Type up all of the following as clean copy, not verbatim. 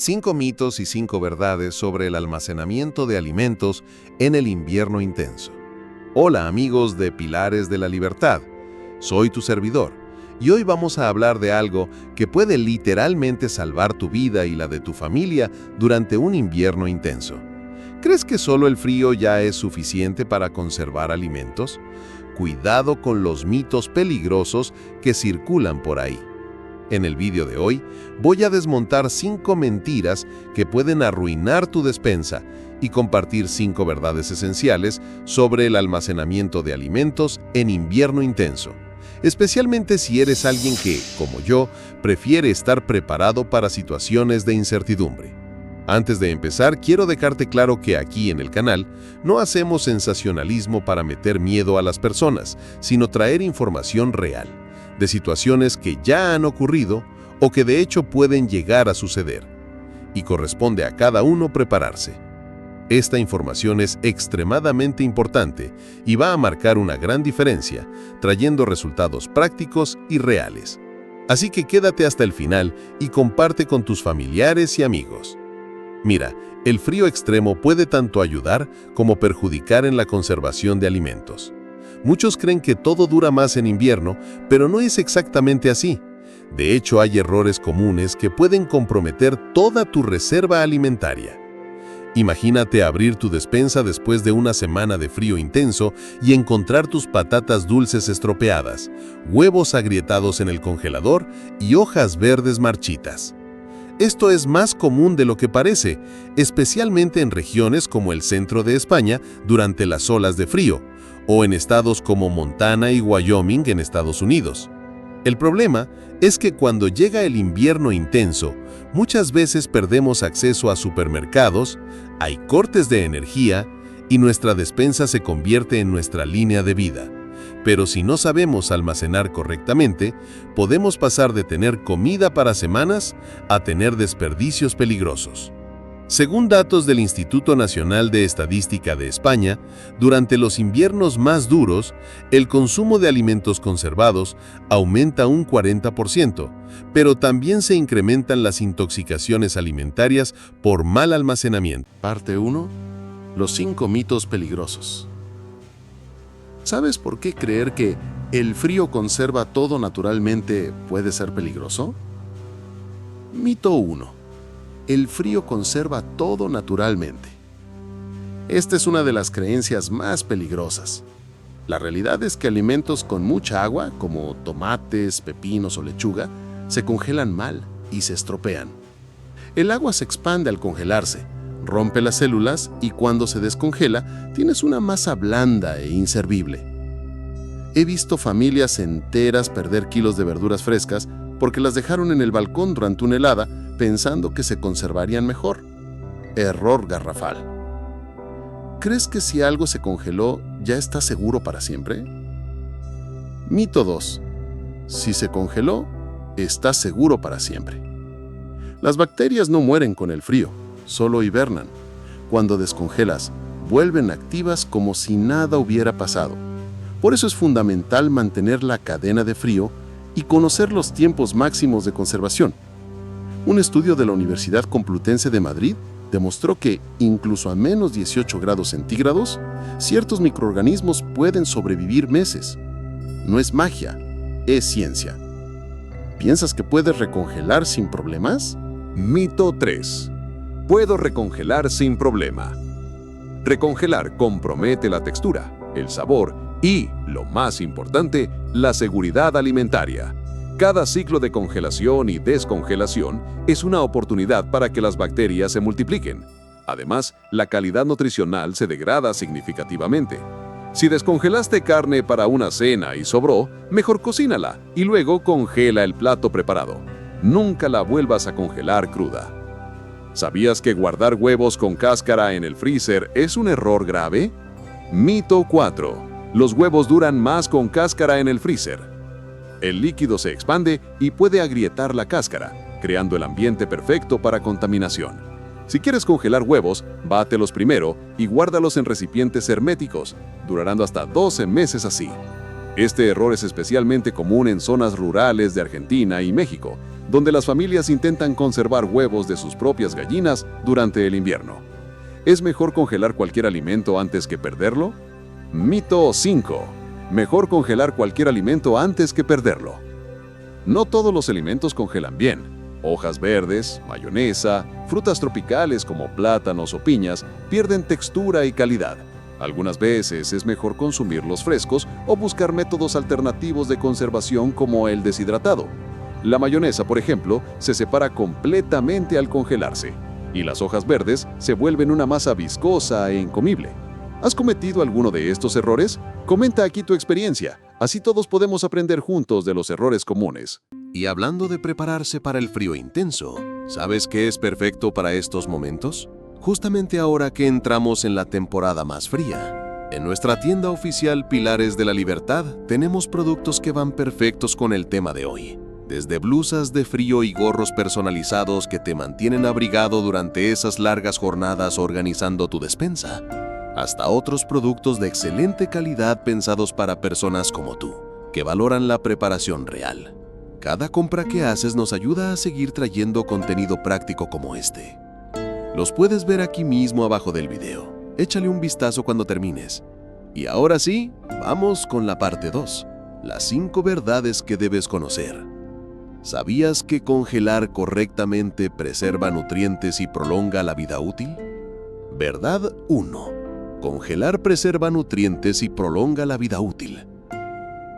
5 mitos y 5 verdades sobre el almacenamiento de alimentos en el invierno intenso. Hola amigos de Pilares de la Libertad, soy tu servidor y hoy vamos a hablar de algo que puede literalmente salvar tu vida y la de tu familia durante un invierno intenso. ¿Crees que solo el frío ya es suficiente para conservar alimentos? Cuidado con los mitos peligrosos que circulan por ahí. En el vídeo de hoy voy a desmontar 5 mentiras que pueden arruinar tu despensa y compartir 5 verdades esenciales sobre el almacenamiento de alimentos en invierno intenso, especialmente si eres alguien que, como yo, prefiere estar preparado para situaciones de incertidumbre. Antes de empezar, quiero dejarte claro que aquí en el canal no hacemos sensacionalismo para meter miedo a las personas, sino traer información real de situaciones que ya han ocurrido o que de hecho pueden llegar a suceder, y corresponde a cada uno prepararse. Esta información es extremadamente importante y va a marcar una gran diferencia, trayendo resultados prácticos y reales. Así que quédate hasta el final y comparte con tus familiares y amigos. Mira, el frío extremo puede tanto ayudar como perjudicar en la conservación de alimentos. Muchos creen que todo dura más en invierno, pero no es exactamente así. De hecho, hay errores comunes que pueden comprometer toda tu reserva alimentaria. Imagínate abrir tu despensa después de una semana de frío intenso y encontrar tus patatas dulces estropeadas, huevos agrietados en el congelador y hojas verdes marchitas. Esto es más común de lo que parece, especialmente en regiones como el centro de España durante las olas de frío, o en estados como Montana y Wyoming en Estados Unidos. El problema es que cuando llega el invierno intenso, muchas veces perdemos acceso a supermercados, hay cortes de energía y nuestra despensa se convierte en nuestra línea de vida. Pero si no sabemos almacenar correctamente, podemos pasar de tener comida para semanas a tener desperdicios peligrosos. Según datos del Instituto Nacional de Estadística de España, durante los inviernos más duros, el consumo de alimentos conservados aumenta un 40%, pero también se incrementan las intoxicaciones alimentarias por mal almacenamiento. Parte 1. Los 5 mitos peligrosos. ¿Sabes por qué creer que el frío conserva todo naturalmente puede ser peligroso? Mito 1. El frío conserva todo naturalmente. Esta es una de las creencias más peligrosas. La realidad es que alimentos con mucha agua, como tomates, pepinos o lechuga, se congelan mal y se estropean. El agua se expande al congelarse, rompe las células y cuando se descongela, tienes una masa blanda e inservible. He visto familias enteras perder kilos de verduras frescas porque las dejaron en el balcón durante una helada pensando que se conservarían mejor. Error garrafal. ¿Crees que si algo se congeló, ya está seguro para siempre? Mito 2. Si se congeló, está seguro para siempre. Las bacterias no mueren con el frío, solo hibernan. Cuando descongelas, vuelven activas como si nada hubiera pasado. Por eso es fundamental mantener la cadena de frío y conocer los tiempos máximos de conservación. Un estudio de la Universidad Complutense de Madrid demostró que, incluso a menos 18 grados centígrados, ciertos microorganismos pueden sobrevivir meses. No es magia, es ciencia. ¿Piensas que puedes recongelar sin problemas? Mito 3. Puedo recongelar sin problema. Recongelar compromete la textura, el sabor y, lo más importante, la seguridad alimentaria. Cada ciclo de congelación y descongelación es una oportunidad para que las bacterias se multipliquen. Además, la calidad nutricional se degrada significativamente. Si descongelaste carne para una cena y sobró, mejor cocínala y luego congela el plato preparado. Nunca la vuelvas a congelar cruda. ¿Sabías que guardar huevos con cáscara en el freezer es un error grave? Mito 4. Los huevos duran más con cáscara en el freezer. El líquido se expande y puede agrietar la cáscara, creando el ambiente perfecto para contaminación. Si quieres congelar huevos, bátelos primero y guárdalos en recipientes herméticos. Durarán hasta 12 meses así. Este error es especialmente común en zonas rurales de Argentina y México, donde las familias intentan conservar huevos de sus propias gallinas durante el invierno. ¿Es mejor congelar cualquier alimento antes que perderlo? Mito 5. Mejor congelar cualquier alimento antes que perderlo. No todos los alimentos congelan bien. Hojas verdes, mayonesa, frutas tropicales como plátanos o piñas pierden textura y calidad. Algunas veces es mejor consumirlos frescos o buscar métodos alternativos de conservación como el deshidratado. La mayonesa, por ejemplo, se separa completamente al congelarse, y las hojas verdes se vuelven una masa viscosa e incomible. ¿Has cometido alguno de estos errores? Comenta aquí tu experiencia, así todos podemos aprender juntos de los errores comunes. Y hablando de prepararse para el frío intenso, ¿sabes qué es perfecto para estos momentos? Justamente ahora que entramos en la temporada más fría. En nuestra tienda oficial Pilares de la Libertad tenemos productos que van perfectos con el tema de hoy. Desde blusas de frío y gorros personalizados que te mantienen abrigado durante esas largas jornadas organizando tu despensa, hasta otros productos de excelente calidad pensados para personas como tú, que valoran la preparación real. Cada compra que haces nos ayuda a seguir trayendo contenido práctico como este. Los puedes ver aquí mismo abajo del video. Échale un vistazo cuando termines. Y ahora sí, vamos con la parte 2, las 5 verdades que debes conocer. ¿Sabías que congelar correctamente preserva nutrientes y prolonga la vida útil? Verdad 1. Congelar preserva nutrientes y prolonga la vida útil.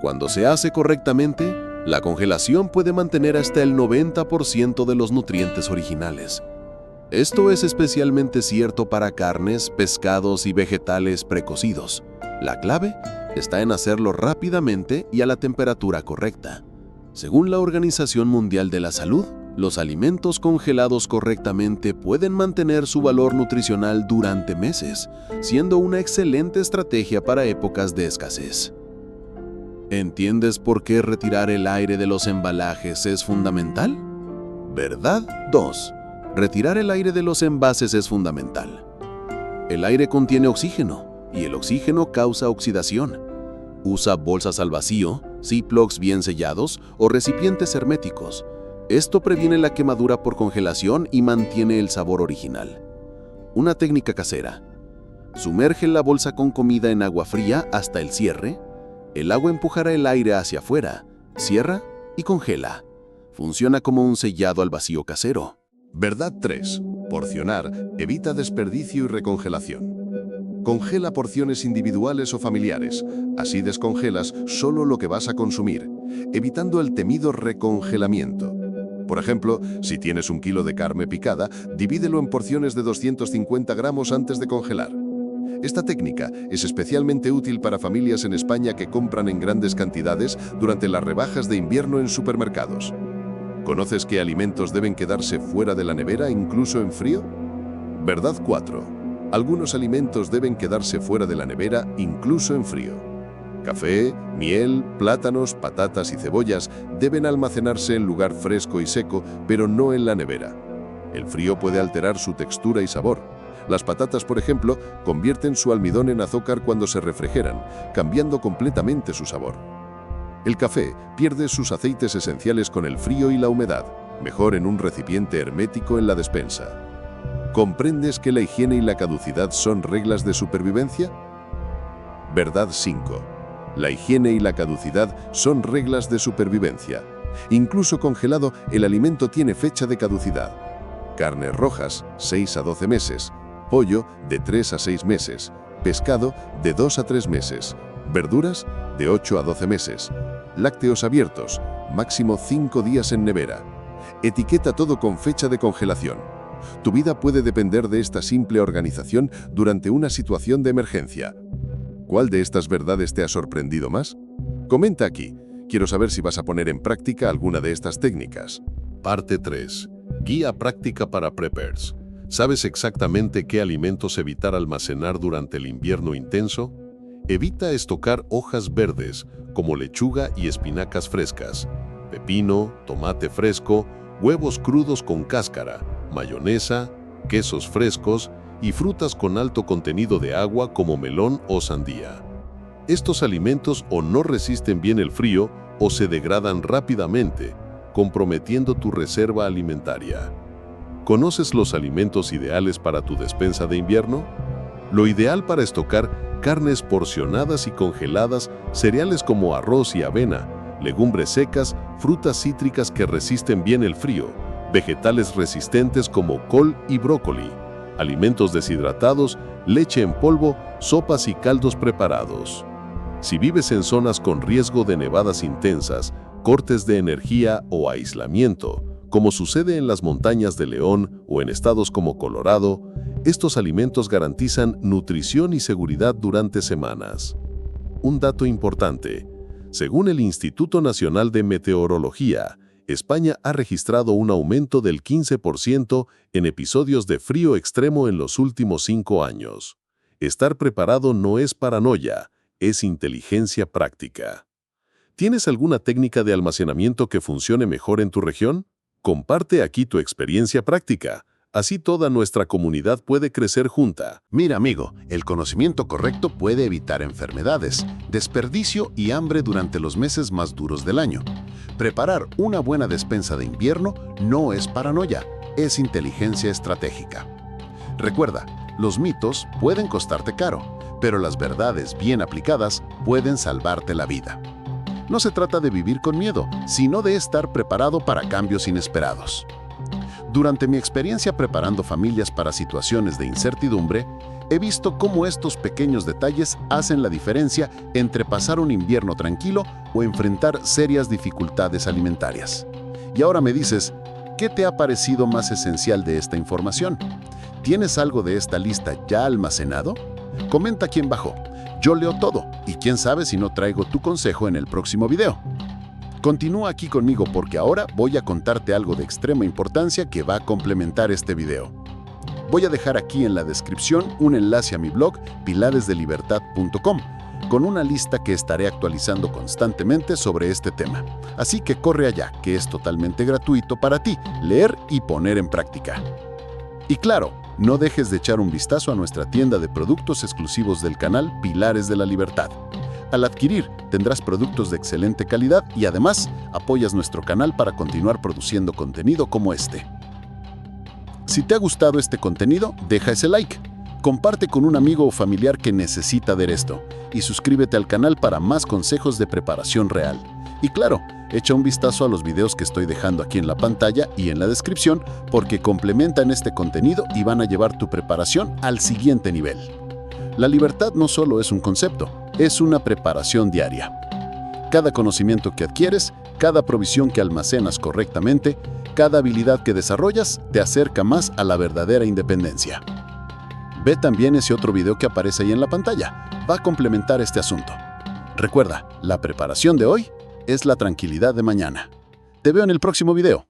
Cuando se hace correctamente, la congelación puede mantener hasta el 90% de los nutrientes originales. Esto es especialmente cierto para carnes, pescados y vegetales precocidos. La clave está en hacerlo rápidamente y a la temperatura correcta. Según la Organización Mundial de la Salud, los alimentos congelados correctamente pueden mantener su valor nutricional durante meses, siendo una excelente estrategia para épocas de escasez. ¿Entiendes por qué retirar el aire de los embalajes es fundamental? Verdad 2. Retirar el aire de los envases es fundamental. El aire contiene oxígeno, y el oxígeno causa oxidación. Usa bolsas al vacío, Ziplocs bien sellados o recipientes herméticos. Esto previene la quemadura por congelación y mantiene el sabor original. Una técnica casera. Sumerge la bolsa con comida en agua fría hasta el cierre. El agua empujará el aire hacia afuera, cierra y congela. Funciona como un sellado al vacío casero. Verdad 3. Porcionar evita desperdicio y recongelación. Congela porciones individuales o familiares. Así descongelas solo lo que vas a consumir, evitando el temido recongelamiento. Por ejemplo, si tienes 1 kilo de carne picada, divídelo en porciones de 250 gramos antes de congelar. Esta técnica es especialmente útil para familias en España que compran en grandes cantidades durante las rebajas de invierno en supermercados. ¿Conoces qué alimentos deben quedarse fuera de la nevera incluso en frío? Verdad 4. Algunos alimentos deben quedarse fuera de la nevera incluso en frío. Café, miel, plátanos, patatas y cebollas deben almacenarse en lugar fresco y seco, pero no en la nevera. El frío puede alterar su textura y sabor. Las patatas, por ejemplo, convierten su almidón en azúcar cuando se refrigeran, cambiando completamente su sabor. El café pierde sus aceites esenciales con el frío y la humedad, mejor en un recipiente hermético en la despensa. ¿Comprendes que la higiene y la caducidad son reglas de supervivencia? Verdad 5. La higiene y la caducidad son reglas de supervivencia. Incluso congelado, el alimento tiene fecha de caducidad. Carnes rojas, 6 a 12 meses. Pollo, de 3 a 6 meses. Pescado, de 2 a 3 meses. Verduras, de 8 a 12 meses. Lácteos abiertos, máximo 5 días en nevera. Etiqueta todo con fecha de congelación. Tu vida puede depender de esta simple organización durante una situación de emergencia. ¿Cuál de estas verdades te ha sorprendido más? Comenta aquí. Quiero saber si vas a poner en práctica alguna de estas técnicas. Parte 3. Guía práctica para preppers. ¿Sabes exactamente qué alimentos evitar almacenar durante el invierno intenso? Evita estocar hojas verdes como lechuga y espinacas frescas, pepino, tomate fresco, huevos crudos con cáscara, mayonesa, quesos frescos y frutas con alto contenido de agua como melón o sandía. Estos alimentos o no resisten bien el frío o se degradan rápidamente, comprometiendo tu reserva alimentaria. ¿Conoces los alimentos ideales para tu despensa de invierno? Lo ideal para estocar carnes porcionadas y congeladas, cereales como arroz y avena, legumbres secas, frutas cítricas que resisten bien el frío, vegetales resistentes como col y brócoli, alimentos deshidratados, leche en polvo, sopas y caldos preparados. Si vives en zonas con riesgo de nevadas intensas, cortes de energía o aislamiento, como sucede en las montañas de León o en estados como Colorado, estos alimentos garantizan nutrición y seguridad durante semanas. Un dato importante: según el Instituto Nacional de Meteorología, España ha registrado un aumento del 15% en episodios de frío extremo en los últimos 5 años. Estar preparado no es paranoia, es inteligencia práctica. ¿Tienes alguna técnica de almacenamiento que funcione mejor en tu región? Comparte aquí tu experiencia práctica. Así toda nuestra comunidad puede crecer junta. Mira, amigo, el conocimiento correcto puede evitar enfermedades, desperdicio y hambre durante los meses más duros del año. Preparar una buena despensa de invierno no es paranoia, es inteligencia estratégica. Recuerda, los mitos pueden costarte caro, pero las verdades bien aplicadas pueden salvarte la vida. No se trata de vivir con miedo, sino de estar preparado para cambios inesperados. Durante mi experiencia preparando familias para situaciones de incertidumbre, he visto cómo estos pequeños detalles hacen la diferencia entre pasar un invierno tranquilo o enfrentar serias dificultades alimentarias. Y ahora me dices, ¿qué te ha parecido más esencial de esta información? ¿Tienes algo de esta lista ya almacenado? Comenta aquí abajo. Yo leo todo y quién sabe si no traigo tu consejo en el próximo video. Continúa aquí conmigo porque ahora voy a contarte algo de extrema importancia que va a complementar este video. Voy a dejar aquí en la descripción un enlace a mi blog pilaresdelibertad.com con una lista que estaré actualizando constantemente sobre este tema. Así que corre allá, que es totalmente gratuito para ti, leer y poner en práctica. Y claro, no dejes de echar un vistazo a nuestra tienda de productos exclusivos del canal Pilares de la Libertad. Al adquirir, tendrás productos de excelente calidad y además apoyas nuestro canal para continuar produciendo contenido como este. Si te ha gustado este contenido, deja ese like, comparte con un amigo o familiar que necesita ver esto y suscríbete al canal para más consejos de preparación real. Y claro, echa un vistazo a los videos que estoy dejando aquí en la pantalla y en la descripción porque complementan este contenido y van a llevar tu preparación al siguiente nivel. La libertad no solo es un concepto, es una preparación diaria. Cada conocimiento que adquieres, cada provisión que almacenas correctamente, cada habilidad que desarrollas te acerca más a la verdadera independencia. Ve también ese otro video que aparece ahí en la pantalla. Va a complementar este asunto. Recuerda, la preparación de hoy es la tranquilidad de mañana. Te veo en el próximo video.